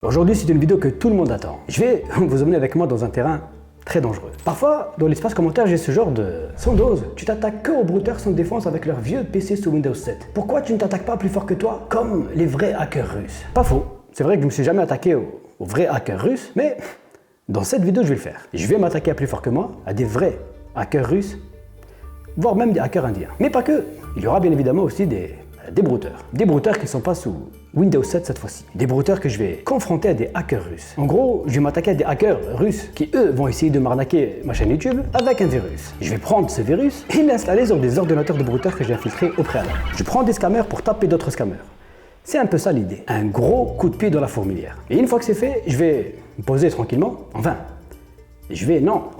Aujourd'hui, c'est une vidéo que tout le monde attend. Je vais vous emmener avec moi dans un terrain très dangereux. Parfois, dans l'espace commentaire, j'ai ce genre de Sandoz, tu t'attaques que aux brouteurs sans défense avec leur vieux PC sous Windows 7. Pourquoi tu ne t'attaques pas plus fort que toi, comme les vrais hackers russes? Pas faux. C'est vrai que je ne me suis jamais attaqué aux vrais hackers russes, mais dans cette vidéo, je vais le faire. Je vais m'attaquer à plus fort que moi, à des vrais hackers russes, voire même des hackers indiens. Mais pas que. Il y aura bien évidemment aussi des brouteurs. Des brouteurs qui ne sont pas sous Windows 7 cette fois-ci. Des brouteurs que je vais confronter à des hackers russes. En gros, je vais m'attaquer à des hackers russes qui, eux, vont essayer de m'arnaquer ma chaîne YouTube avec un virus. Je vais prendre ce virus et l'installer sur des ordinateurs de brouteurs que j'ai infiltrés au préalable. Je prends des scammers pour taper d'autres scammers. C'est un peu ça l'idée. Un gros coup de pied dans la fourmilière. Et une fois que c'est fait, je vais me poser tranquillement. On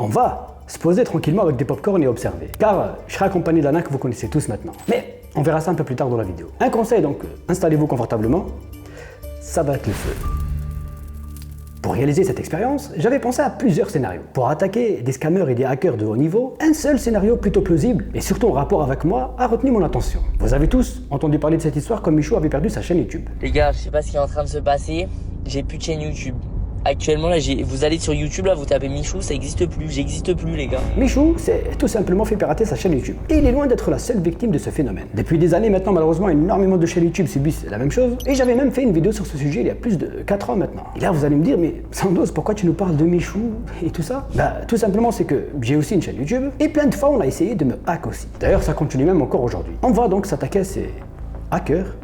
va se poser tranquillement avec des pop-corn et observer. Car je serai accompagné d'un nain que vous connaissez tous maintenant. Mais on verra ça un peu plus tard dans la vidéo. Un conseil donc, installez-vous confortablement, ça va être le feu. Pour réaliser cette expérience, j'avais pensé à plusieurs scénarios. Pour attaquer des scammers et des hackers de haut niveau, un seul scénario plutôt plausible, et surtout en rapport avec moi, a retenu mon attention. Vous avez tous entendu parler de cette histoire quand Michou avait perdu sa chaîne YouTube. Les gars, je sais pas ce qui est en train de se passer, j'ai plus de chaîne YouTube. Actuellement là, vous allez sur YouTube, là vous tapez Michou, ça existe plus, j'existe plus les gars. Michou s'est tout simplement fait pirater sa chaîne YouTube. Et il est loin d'être la seule victime de ce phénomène. Depuis des années maintenant, malheureusement, énormément de chaînes YouTube subissent la même chose. Et j'avais même fait une vidéo sur ce sujet il y a plus de 4 ans maintenant. Et là vous allez me dire, mais Sandoz, pourquoi tu nous parles de Michou et tout ça? Bah tout simplement c'est que j'ai aussi une chaîne YouTube. Et plein de fois on a essayé de me hack aussi. D'ailleurs ça continue même encore aujourd'hui. On va donc s'attaquer à ces hackers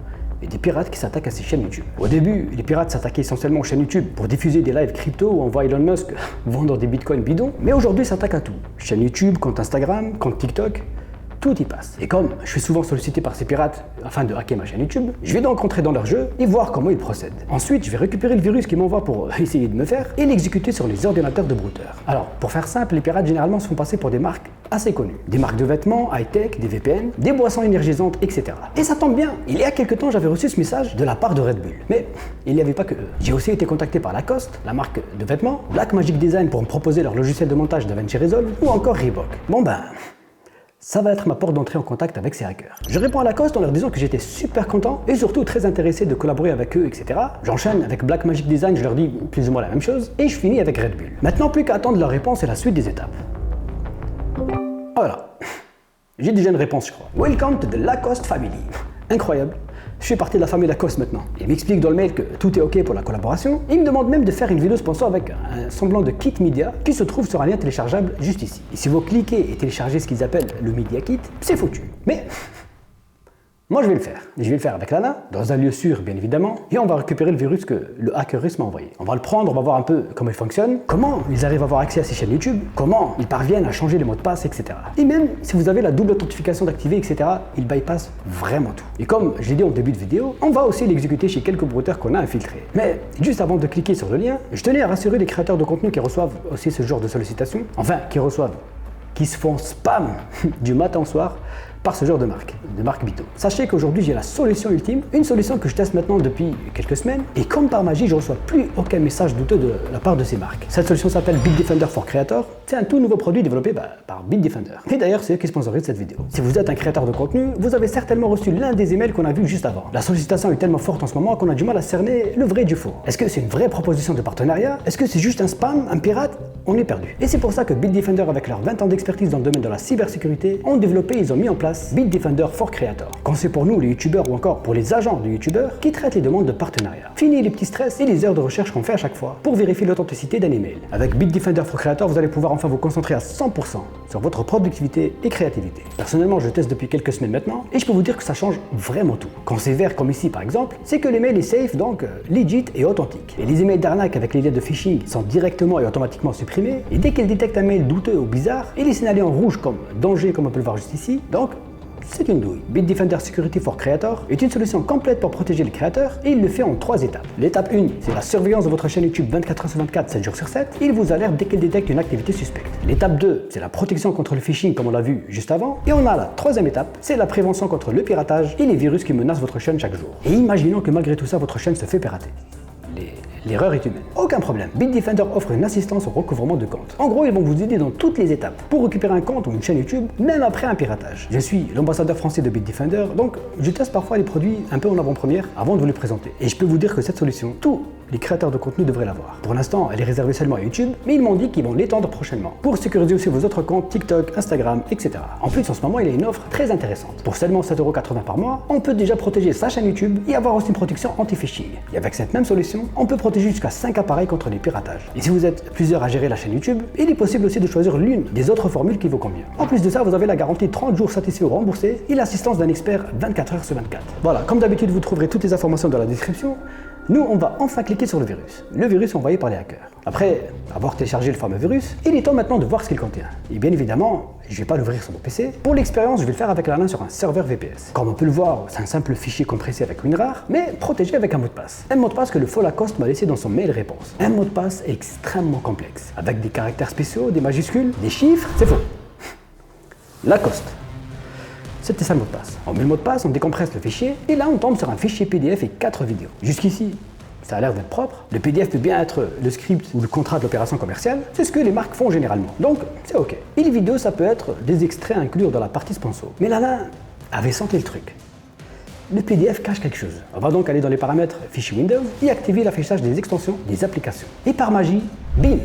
et des pirates qui s'attaquent à ces chaînes YouTube. Au début, les pirates s'attaquaient essentiellement aux chaînes YouTube pour diffuser des lives crypto où on voit Elon Musk vendre des bitcoins bidons, mais aujourd'hui ils s'attaquent à tout. Chaîne YouTube, compte Instagram, compte TikTok, tout y passe. Et comme je suis souvent sollicité par ces pirates afin de hacker ma chaîne YouTube, je vais donc rentrer dans leur jeu et voir comment ils procèdent. Ensuite, je vais récupérer le virus qu'ils m'envoient pour essayer de me faire et l'exécuter sur les ordinateurs de brouteurs. Alors, pour faire simple, les pirates généralement se font passer pour des marques assez connues. Des marques de vêtements, high-tech, des VPN, des boissons énergisantes, etc. Et ça tombe bien, il y a quelques temps, j'avais reçu ce message de la part de Red Bull. Mais il n'y avait pas que eux. J'ai aussi été contacté par Lacoste, la marque de vêtements, Blackmagic Design pour me proposer leur logiciel de montage DaVinci Resolve, ou encore Reebok. Bon ben, ça va être ma porte d'entrée en contact avec ces hackers. Je réponds à Lacoste en leur disant que j'étais super content et surtout très intéressé de collaborer avec eux, etc. J'enchaîne avec Blackmagic Design, je leur dis plus ou moins la même chose, et je finis avec Red Bull. Maintenant, plus qu'à attendre leur réponse et la suite des étapes. Voilà. J'ai déjà une réponse, je crois. Welcome to the Lacoste family. Incroyable. Je fais partie de la famille Lacoste maintenant. Il m'explique dans le mail que tout est ok pour la collaboration. Il me demande même de faire une vidéo sponsor avec un semblant de kit Media qui se trouve sur un lien téléchargeable juste ici. Et si vous cliquez et téléchargez ce qu'ils appellent le Media Kit, c'est foutu. Mais moi je vais le faire. Et je vais le faire avec Lana, dans un lieu sûr bien évidemment, et on va récupérer le virus que le hacker russe m'a envoyé. On va le prendre, on va voir un peu comment il fonctionne, comment ils arrivent à avoir accès à ces chaînes YouTube, comment ils parviennent à changer les mots de passe, etc. Et même si vous avez la double authentification d'activer, etc., il bypass vraiment tout. Et comme je l'ai dit en début de vidéo, on va aussi l'exécuter chez quelques brouteurs qu'on a infiltrés. Mais juste avant de cliquer sur le lien, je tenais à rassurer les créateurs de contenu qui reçoivent aussi ce genre de sollicitations, qui se font spam du matin au soir par ce genre de marque Bito. Sachez qu'aujourd'hui j'ai la solution ultime, une solution que je teste maintenant depuis quelques semaines, et comme par magie je ne reçois plus aucun message douteux de la part de ces marques. Cette solution s'appelle Bitdefender for Creator, c'est un tout nouveau produit développé par Bitdefender. Et d'ailleurs c'est eux qui sponsorisent cette vidéo. Si vous êtes un créateur de contenu, vous avez certainement reçu l'un des emails qu'on a vu juste avant. La sollicitation est tellement forte en ce moment qu'on a du mal à cerner le vrai du faux. Est-ce que c'est une vraie proposition de partenariat? Est-ce que c'est juste un spam, un pirate? On est perdu. Et c'est pour ça que Bitdefender, avec leurs 20 ans d'expertise dans le domaine de la cybersécurité, ont développé, ils ont mis en place Bitdefender for Creator. Quand c'est pour nous les youtubeurs ou encore pour les agents de youtubeurs qui traitent les demandes de partenariat. Fini les petits stress et les heures de recherche qu'on fait à chaque fois pour vérifier l'authenticité d'un email. Avec Bitdefender for Creator, vous allez pouvoir enfin vous concentrer à 100% sur votre productivité et créativité. Personnellement, je teste depuis quelques semaines maintenant et je peux vous dire que ça change vraiment tout. Quand c'est vert comme ici par exemple, c'est que l'email est safe, donc legit et authentique. Et les emails d'arnaque avec les liens de phishing sont directement et automatiquement supprimés, et dès qu'elle détecte un mail douteux ou bizarre, il est signalé en rouge comme danger, comme on peut le voir juste ici. Donc c'est une douille. Bitdefender Security for Creator est une solution complète pour protéger les créateurs et il le fait en 3 étapes. L'étape 1, c'est la surveillance de votre chaîne YouTube 24h/24, 7 jours sur 7. Il vous alerte dès qu'elle détecte une activité suspecte. L'étape 2, c'est la protection contre le phishing comme on l'a vu juste avant. Et on a la 3e étape, c'est la prévention contre le piratage et les virus qui menacent votre chaîne chaque jour. Et imaginons que malgré tout ça, votre chaîne se fait pirater. L'erreur est humaine. Aucun problème. Bitdefender offre une assistance au recouvrement de comptes. En gros, ils vont vous aider dans toutes les étapes pour récupérer un compte ou une chaîne YouTube, même après un piratage. Je suis l'ambassadeur français de Bitdefender, donc je teste parfois les produits un peu en avant-première avant de vous les présenter. Et je peux vous dire que cette solution, tout les créateurs de contenu devraient l'avoir. Pour l'instant, elle est réservée seulement à YouTube, mais ils m'ont dit qu'ils vont l'étendre prochainement, pour sécuriser aussi vos autres comptes TikTok, Instagram, etc. En plus, en ce moment, il y a une offre très intéressante. Pour seulement 7,80 € par mois, on peut déjà protéger sa chaîne YouTube et avoir aussi une protection anti-phishing. Et avec cette même solution, on peut protéger jusqu'à 5 appareils contre les piratages. Et si vous êtes plusieurs à gérer la chaîne YouTube, il est possible aussi de choisir l'une des autres formules qui vous convient. En plus de ça, vous avez la garantie 30 jours satisfaits ou remboursés et l'assistance d'un expert 24 heures sur 24. Voilà, comme d'habitude, vous trouverez toutes les informations dans la description. Nous, on va enfin cliquer sur le virus envoyé par les hackers. Après avoir téléchargé le fameux virus, il est temps maintenant de voir ce qu'il contient. Et bien évidemment, je ne vais pas l'ouvrir sur mon PC. Pour l'expérience, je vais le faire avec la main sur un serveur VPS. Comme on peut le voir, c'est un simple fichier compressé avec WinRAR, mais protégé avec un mot de passe. Un mot de passe que le Folacoste m'a laissé dans son mail réponse. Un mot de passe extrêmement complexe, avec des caractères spéciaux, des majuscules, des chiffres, c'est faux. Lacoste. C'était ça le mot de passe. On met le mot de passe, on décompresse le fichier, et là on tombe sur un fichier PDF et 4 vidéos. Jusqu'ici, ça a l'air d'être propre. Le PDF peut bien être le script ou le contrat de l'opération commerciale, c'est ce que les marques font généralement. Donc, c'est ok. Et les vidéos, ça peut être des extraits à inclure dans la partie sponsor. Mais là, avait senti le truc. Le PDF cache quelque chose. On va donc aller dans les paramètres fichier Windows et activer l'affichage des extensions des applications. Et par magie, bim!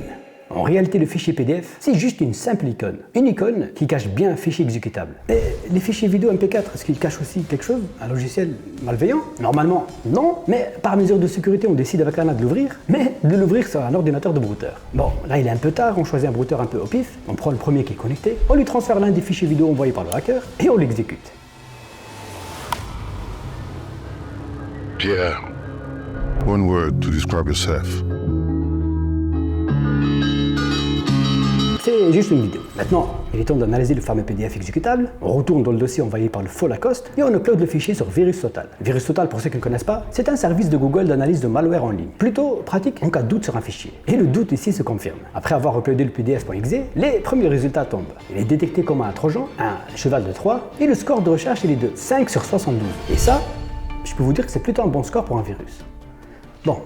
En réalité, le fichier PDF, c'est juste une simple icône. Une icône qui cache bien un fichier exécutable. Et les fichiers vidéo MP4, est-ce qu'ils cachent aussi quelque chose? Un logiciel malveillant? Normalement, non, mais par mesure de sécurité, on décide avec l'ANA de l'ouvrir, mais de l'ouvrir sur un ordinateur de brouteur. Bon, là il est un peu tard, on choisit un brouteur un peu au pif, on prend le premier qui est connecté, on lui transfère l'un des fichiers vidéo envoyés par le hacker, et on l'exécute. Pierre, one word to describe yourself. C'est juste une vidéo. Maintenant, il est temps d'analyser le fameux PDF exécutable. On retourne dans le dossier envoyé par le Folacoste et on upload le fichier sur VirusTotal. VirusTotal, pour ceux qui ne connaissent pas, c'est un service de Google d'analyse de malware en ligne. Plutôt pratique en cas de doute sur un fichier. Et le doute ici se confirme. Après avoir uploadé le PDF.exe, les premiers résultats tombent. Il est détecté comme un trojan, un cheval de Troie, et le score de recherche il est de 5 sur 72. Et ça, je peux vous dire que c'est plutôt un bon score pour un virus. Bon.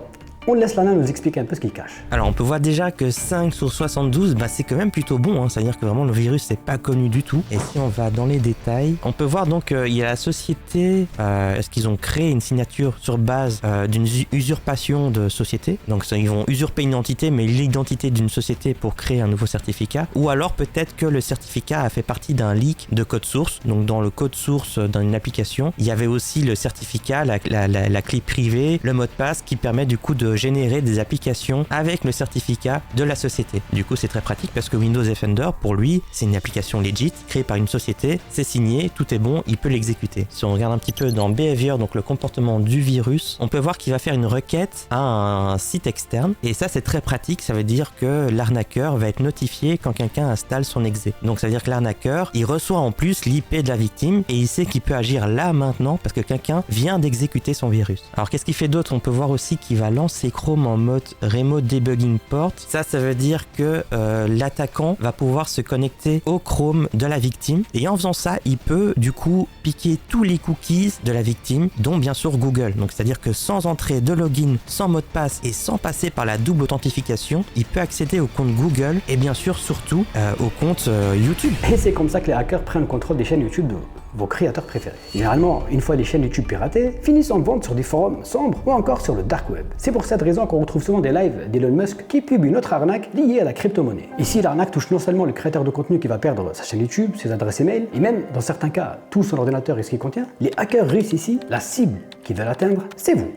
On laisse Lana nous expliquer un peu ce qu'il cache. Alors on peut voir déjà que 5 sur 72, c'est quand même plutôt bon, hein. C'est-à-dire que vraiment le virus n'est pas connu du tout. Et si on va dans les détails, on peut voir donc il y a la société, est-ce qu'ils ont créé une signature sur base d'une usurpation de société. Donc ils vont usurper une entité, mais l'identité d'une société pour créer un nouveau certificat. Ou alors peut-être que le certificat a fait partie d'un leak de code source. Donc dans le code source d'une application, il y avait aussi le certificat, la clé privée, le mot de passe qui permet du coup de générer des applications avec le certificat de la société. Du coup, c'est très pratique parce que Windows Defender, pour lui, c'est une application legit, créée par une société, c'est signé, tout est bon, il peut l'exécuter. Si on regarde un petit peu dans Behavior, donc le comportement du virus, on peut voir qu'il va faire une requête à un site externe, et ça, c'est très pratique, ça veut dire que l'arnaqueur va être notifié quand quelqu'un installe son exe. Donc, ça veut dire que l'arnaqueur, il reçoit en plus l'IP de la victime, et il sait qu'il peut agir là, maintenant, parce que quelqu'un vient d'exécuter son virus. Alors, qu'est-ce qu'il fait d'autre? On peut voir aussi qu'il va lancer Chrome en mode Remote Debugging Port. Ça veut dire que l'attaquant va pouvoir se connecter au Chrome de la victime, et en faisant ça, il peut du coup piquer tous les cookies de la victime, dont bien sûr Google. Donc c'est-à-dire que sans entrée de login, sans mot de passe et sans passer par la double authentification, il peut accéder au compte Google et bien sûr surtout au compte YouTube. Et c'est comme ça que les hackers prennent le contrôle des chaînes YouTube de vos créateurs préférés. Généralement, une fois les chaînes YouTube piratées, finissent en vente sur des forums sombres ou encore sur le dark web. C'est pour cette raison qu'on retrouve souvent des lives d'Elon Musk qui publie une autre arnaque liée à la crypto-monnaie. Ici, l'arnaque touche non seulement le créateur de contenu qui va perdre sa chaîne YouTube, ses adresses email, et même, dans certains cas, tout son ordinateur et ce qu'il contient. Les hackers russes ici, la cible qu'ils veulent atteindre, c'est vous.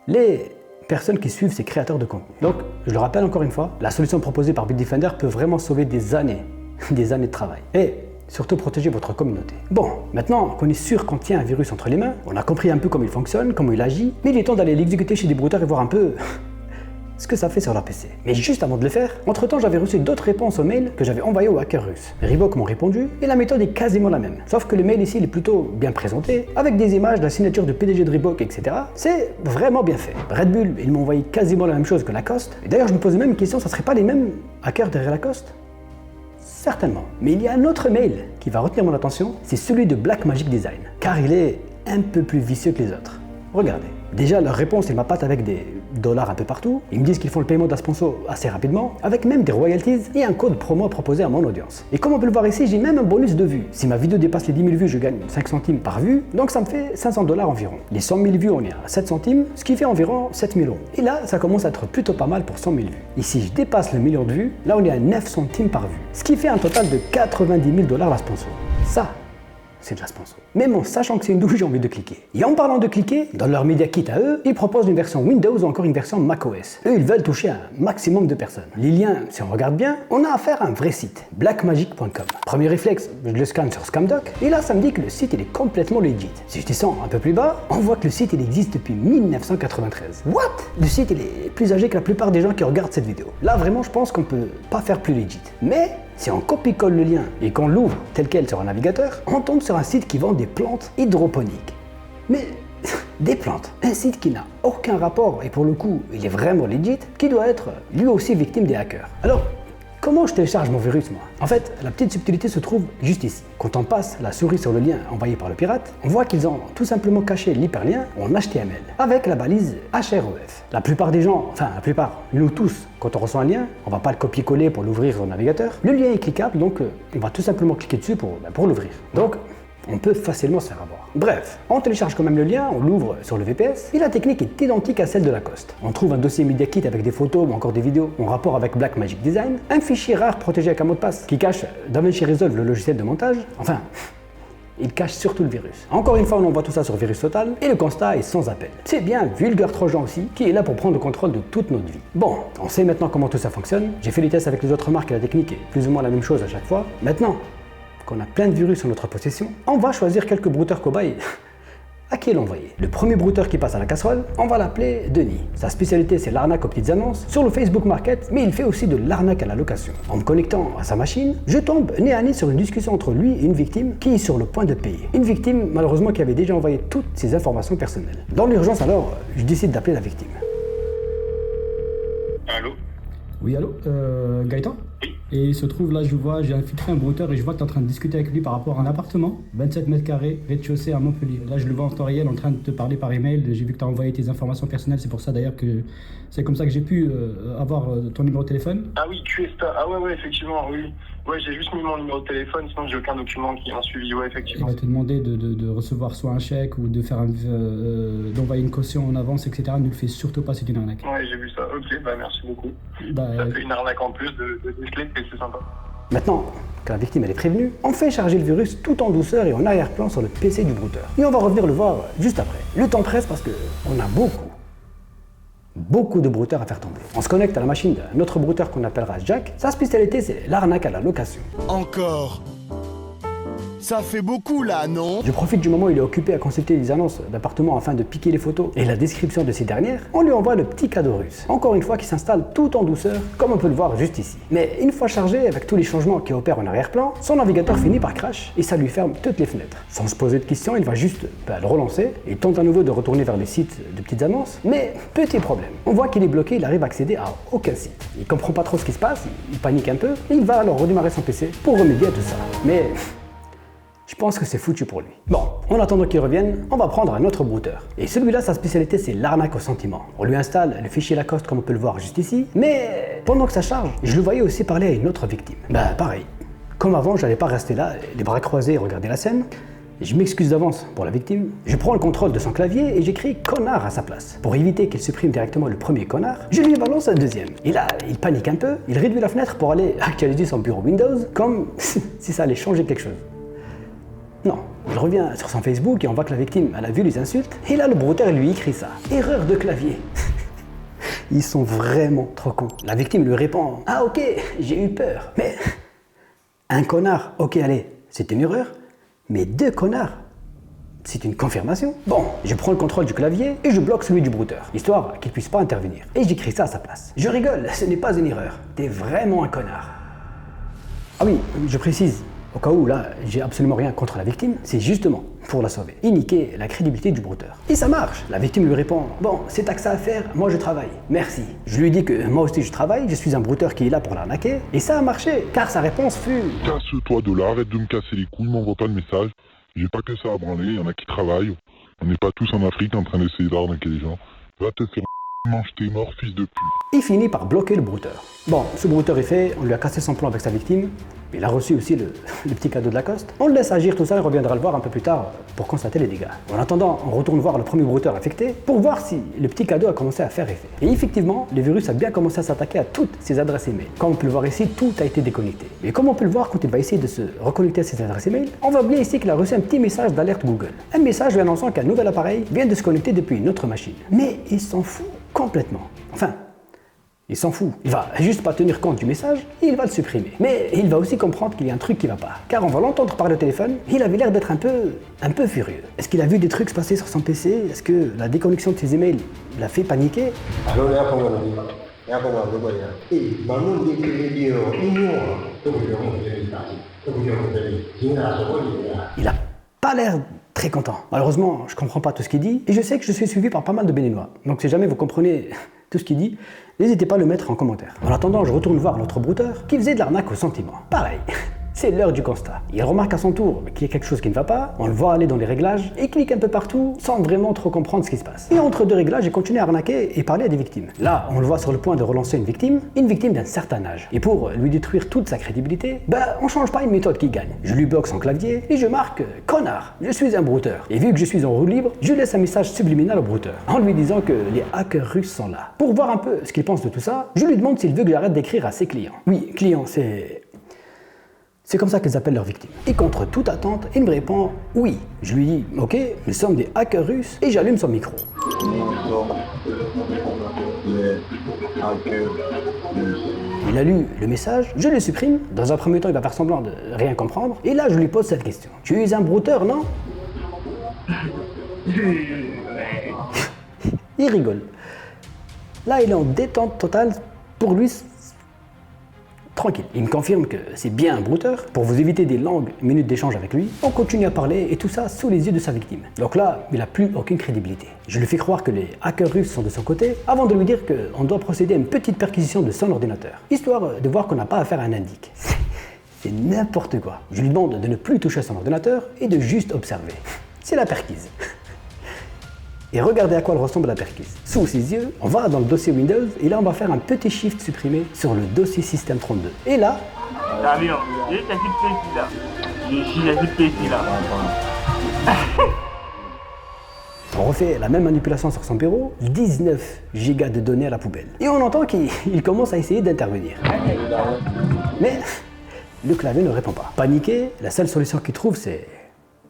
Les personnes qui suivent ces créateurs de contenu. Donc, je le rappelle encore une fois, la solution proposée par Bitdefender peut vraiment sauver des années de travail. Et surtout protéger votre communauté. Bon, maintenant qu'on est sûr qu'on tient un virus entre les mains, on a compris un peu comment il fonctionne, comment il agit, mais il est temps d'aller l'exécuter chez des brouteurs et voir un peu ce que ça fait sur leur PC. Mais juste avant de le faire, entre-temps j'avais reçu d'autres réponses aux mails que j'avais envoyés aux hackers russes. Reebok m'ont répondu et la méthode est quasiment la même. Sauf que le mail ici il est plutôt bien présenté, avec des images, la signature de PDG de Reebok, etc. C'est vraiment bien fait. Red Bull, ils m'ont envoyé quasiment la même chose que Lacoste. Et d'ailleurs je me pose même une question, ça serait pas les mêmes hackers derrière Lacoste? Certainement. Mais il y a un autre mail qui va retenir mon attention, c'est celui de Blackmagic Design, car il est un peu plus vicieux que les autres. Regardez. Déjà, leur réponse, ils m'appâtent avec des dollars un peu partout. Ils me disent qu'ils font le paiement de la sponsor assez rapidement, avec même des royalties et un code promo proposé à mon audience. Et comme on peut le voir ici, j'ai même un bonus de vues. Si ma vidéo dépasse les 10 000 vues, je gagne 5 centimes par vue, donc ça me fait 500 $ environ. Les 100 000 vues, on est à 7 centimes, ce qui fait environ 7 000 €. Et là, ça commence à être plutôt pas mal pour 100 000 vues. Et si je dépasse le million de vues, là on est à 9 centimes par vue, ce qui fait un total de 90 000 $ la sponsor. Ça, c'est de la sponsor. Même en sachant que c'est une douche, j'ai envie de cliquer. Et en parlant de cliquer, dans leur Media Kit à eux, ils proposent une version Windows ou encore une version macOS. Eux, ils veulent toucher un maximum de personnes. Les liens, si on regarde bien, on a affaire à un vrai site, blackmagic.com. Premier réflexe, je le scanne sur ScamDoc, et là, ça me dit que le site, il est complètement legit. Si je descends un peu plus bas, on voit que le site, il existe depuis 1993. What? Le site, il est plus âgé que la plupart des gens qui regardent cette vidéo. Là, vraiment, je pense qu'on peut pas faire plus legit. Mais si on copie-colle le lien et qu'on l'ouvre tel quel sur un navigateur, on tombe sur un site qui vend des plantes hydroponiques. Mais des plantes, un site qui n'a aucun rapport et pour le coup il est vraiment legit, qui doit être lui aussi victime des hackers. Alors, comment je télécharge mon virus moi? En fait, la petite subtilité se trouve juste ici. Quand on passe la souris sur le lien envoyé par le pirate, on voit qu'ils ont tout simplement caché l'hyperlien en HTML avec la balise href. La plupart des gens, enfin la plupart, nous tous, quand on reçoit un lien, on va pas le copier-coller pour l'ouvrir sur le navigateur. Le lien est cliquable, donc on va tout simplement cliquer dessus pour l'ouvrir. Donc, on peut facilement se faire avoir. Bref, on télécharge quand même le lien, on l'ouvre sur le VPS et la technique est identique à celle de Lacoste. On trouve un dossier Media Kit avec des photos ou encore des vidéos en rapport avec Blackmagic Design, un fichier rare protégé avec un mot de passe qui cache DaVinci Resolve, le logiciel de montage. Enfin, il cache surtout le virus. Encore une fois, on envoie tout ça sur Virus Total et le constat est sans appel. C'est bien Vulgar Trojan aussi qui est là pour prendre le contrôle de toute notre vie. Bon, on sait maintenant comment tout ça fonctionne. J'ai fait les tests avec les autres marques et la technique est plus ou moins la même chose à chaque fois. Maintenant qu'on a plein de virus en notre possession, on va choisir quelques brouteurs cobayes à qui l'envoyer. Le premier brouteur qui passe à la casserole, on va l'appeler Denis. Sa spécialité, c'est l'arnaque aux petites annonces sur le Facebook Market, mais il fait aussi de l'arnaque à la location. En me connectant à sa machine, je tombe nez à nez sur une discussion entre lui et une victime qui est sur le point de payer. Une victime, malheureusement, qui avait déjà envoyé toutes ses informations personnelles. Dans l'urgence, alors, je décide d'appeler la victime. Allô? Oui, allô, Gaëtan? Oui. Et il se trouve là, je vois, j'ai infiltré un brouteur et je vois que tu es en train de discuter avec lui par rapport à un appartement, 27 mètres carrés, rez-de-chaussée à Montpellier. Là, je le vois en temps réel en train de te parler par email. J'ai vu que tu as envoyé tes informations personnelles, c'est pour ça d'ailleurs que c'est comme ça que j'ai pu avoir ton numéro de téléphone. Ah oui, QSTA. Ah ouais, effectivement, oui. Ouais, j'ai juste mis mon numéro de téléphone, sinon j'ai aucun document qui en suivi, ouais, effectivement. Il va te demander de recevoir soit un chèque ou de faire d'envoyer une caution en avance, etc. Ne le fais surtout pas, c'est une arnaque. Ouais, j'ai vu ça. Ok, bah merci beaucoup. Bah, ça fait une arnaque en plus de déceler, et c'est sympa. Maintenant que la victime elle est prévenue, on fait charger le virus tout en douceur et en arrière-plan sur le PC du brouteur. Et on va revenir le voir juste après. Le temps presse parce qu'on a beaucoup de brouteurs à faire tomber. On se connecte à la machine d'un autre brouteur qu'on appellera Jack. Sa spécialité, c'est l'arnaque à la location. Encore? Ça fait beaucoup là, non? Je profite du moment où il est occupé à consulter les annonces d'appartements afin de piquer les photos et la description de ces dernières. On lui envoie le petit cadeau russe. Encore une fois, qui s'installe tout en douceur, comme on peut le voir juste ici. Mais une fois chargé, avec tous les changements qui opèrent en arrière-plan, son navigateur finit par crash et ça lui ferme toutes les fenêtres. Sans se poser de questions, il va juste le relancer et tente à nouveau de retourner vers les sites de petites annonces. Mais petit problème. On voit qu'il est bloqué, il arrive à accéder à aucun site. Il comprend pas trop ce qui se passe, il panique un peu et il va alors redémarrer son PC pour remédier à tout ça. Mais je pense que c'est foutu pour lui. Bon, en attendant qu'il revienne, on va prendre un autre brouteur. Et celui-là, sa spécialité, c'est l'arnaque au sentiment. On lui installe le fichier Lacoste comme on peut le voir juste ici, mais pendant que ça charge, je le voyais aussi parler à une autre victime. Bah pareil, comme avant, j'allais pas rester là, les bras croisés et regarder la scène. Je m'excuse d'avance pour la victime, je prends le contrôle de son clavier et j'écris connard à sa place. Pour éviter qu'il supprime directement le premier connard, je lui balance un deuxième. Et là, il panique un peu, il réduit la fenêtre pour aller actualiser son bureau Windows, comme si ça allait changer quelque chose. Non, il revient sur son Facebook et on voit que la victime, elle a vu les insultes. Et là, le brouteur lui écrit ça. Erreur de clavier. Ils sont vraiment trop cons. La victime lui répond « Ah ok, j'ai eu peur. Mais un connard, ok allez, c'est une erreur. Mais deux connards, c'est une confirmation. Bon, je prends le contrôle du clavier et je bloque celui du brouteur, histoire qu'il puisse pas intervenir. Et j'écris ça à sa place. Je rigole, ce n'est pas une erreur. T'es vraiment un connard. Ah oui, je précise. Au cas où, là, j'ai absolument rien contre la victime, c'est justement pour la sauver et niquer la crédibilité du brouteur. Et ça marche. La victime lui répond « Bon, c'est t'as que ça à faire, moi je travaille. Merci. » Je lui dis que moi aussi je travaille, je suis un brouteur qui est là pour l'arnaquer. Et ça a marché, car sa réponse fut « Casse-toi de là, arrête de me casser les couilles, m'envoie pas de message. J'ai pas que ça à branler, y en a qui travaillent. On n'est pas tous en Afrique en train d'essayer d'arnaquer les gens. Va te faire mange tes morts, fils de pute. Il finit par bloquer le brouteur. Bon, ce brouteur est fait, on lui a cassé son plan avec sa victime, mais il a reçu aussi le petit cadeau de Lacoste. On le laisse agir tout ça et reviendra le voir un peu plus tard pour constater les dégâts. En attendant, on retourne voir le premier brouteur affecté pour voir si le petit cadeau a commencé à faire effet. Et effectivement, le virus a bien commencé à s'attaquer à toutes ses adresses email. Comme on peut le voir ici, tout a été déconnecté. Mais comme on peut le voir quand il va essayer de se reconnecter à ses adresses email, on voit bien ici qu'il a reçu un petit message d'alerte Google. Un message lui annonçant qu'un nouvel appareil vient de se connecter depuis une autre machine. Mais il s'en fout complètement. Enfin, il s'en fout. Il va juste pas tenir compte du message et il va le supprimer. Mais il va aussi comprendre qu'il y a un truc qui va pas. Car on va l'entendre parler au téléphone, il avait l'air d'être un peu furieux. Est-ce qu'il a vu des trucs se passer sur son PC? Est-ce que la déconnexion de ses emails l'a fait paniquer? Il a pas l'air très content. Malheureusement, je comprends pas tout ce qu'il dit et je sais que je suis suivi par pas mal de Béninois. Donc si jamais vous comprenez tout ce qu'il dit, n'hésitez pas à le mettre en commentaire. En attendant, je retourne voir l'autre brouteur qui faisait de l'arnaque au sentiment. Pareil. C'est l'heure du constat. Il remarque à son tour qu'il y a quelque chose qui ne va pas, on le voit aller dans les réglages et clique un peu partout sans vraiment trop comprendre ce qui se passe. Et entre deux réglages, il continue à arnaquer et parler à des victimes. Là, on le voit sur le point de relancer une victime d'un certain âge. Et pour lui détruire toute sa crédibilité, on change pas une méthode qui gagne. Je lui bloque son clavier et je marque « Connard, je suis un brouteur ». Et vu que je suis en roue libre, je laisse un message subliminal au brouteur en lui disant que les hackers russes sont là. Pour voir un peu ce qu'il pense de tout ça, je lui demande s'il veut que j'arrête d'écrire à ses clients. Oui, clients, c'est comme ça qu'ils appellent leurs victimes. Et contre toute attente, il me répond « Oui ». Je lui dis « Ok, nous sommes des hackers russes » et j'allume son micro. Il a lu le message, je le supprime. Dans un premier temps, il va faire semblant de rien comprendre. Et là, je lui pose cette question. « Tu es un brouteur, non ?» Il rigole. Là, il est en détente totale. Pour lui, tranquille. Il me confirme que c'est bien un brouteur. Pour vous éviter des longues minutes d'échange avec lui, on continue à parler et tout ça sous les yeux de sa victime. Donc là, il n'a plus aucune crédibilité. Je lui fais croire que les hackers russes sont de son côté avant de lui dire qu'on doit procéder à une petite perquisition de son ordinateur, histoire de voir qu'on n'a pas affaire à un indique. C'est n'importe quoi. Je lui demande de ne plus toucher à son ordinateur et de juste observer. C'est la perquise. Et regardez à quoi elle ressemble la perquise. Sous ses yeux, on va dans le dossier Windows et là on va faire un petit shift supprimé sur le dossier System 32. Et là... On refait la même manipulation sur son bureau, 19 gigas de données à la poubelle. Et on entend qu'il commence à essayer d'intervenir. Mais le clavier ne répond pas. Paniqué, la seule solution qu'il trouve c'est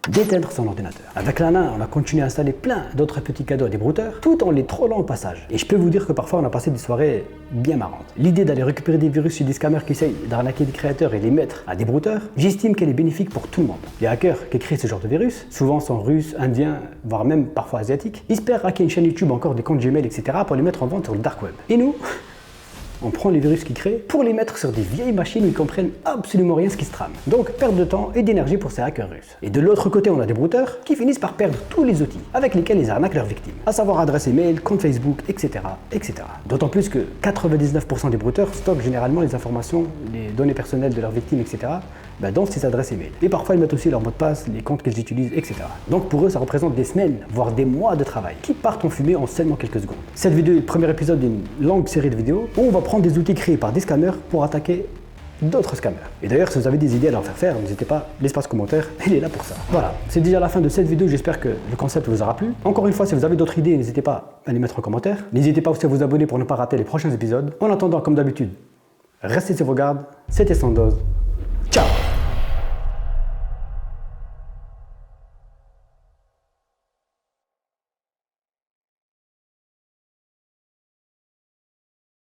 d'éteindre son ordinateur. Avec la main, on a continué à installer plein d'autres petits cadeaux à des brouteurs, tout en les trollant au passage. Et je peux vous dire que parfois on a passé des soirées bien marrantes. L'idée d'aller récupérer des virus sur des scammers qui essayent d'arnaquer des créateurs et les mettre à des brouteurs, j'estime qu'elle est bénéfique pour tout le monde. Les hackers qui créent ce genre de virus, souvent sont russes, indiens, voire même parfois asiatiques, ils espèrent hacker une chaîne YouTube, encore des comptes Gmail, etc. pour les mettre en vente sur le dark web. Et nous, on prend les virus qu'ils créent pour les mettre sur des vieilles machines où ils comprennent absolument rien ce qui se trame. Donc perte de temps et d'énergie pour ces hackers russes. Et de l'autre côté, on a des brouteurs qui finissent par perdre tous les outils avec lesquels ils arnaquent leurs victimes, à savoir adresse email, compte Facebook, etc. etc. D'autant plus que 99% des brouteurs stockent généralement les informations, les données personnelles de leurs victimes, etc. dans ces adresses email. Et parfois ils mettent aussi leur mot de passe, les comptes qu'ils utilisent, etc. Donc pour eux, ça représente des semaines, voire des mois de travail qui partent en fumée en seulement quelques secondes. Cette vidéo est le premier épisode d'une longue série de vidéos où on va prendre des outils créés par des scammers pour attaquer d'autres scammers. Et d'ailleurs, si vous avez des idées à leur faire, n'hésitez pas, l'espace commentaire, il est là pour ça. Voilà, c'est déjà la fin de cette vidéo, j'espère que le concept vous aura plu. Encore une fois, si vous avez d'autres idées, n'hésitez pas à les mettre en commentaire. N'hésitez pas aussi à vous abonner pour ne pas rater les prochains épisodes. En attendant, comme d'habitude, restez sur vos gardes, c'était Sandoz. Ciao!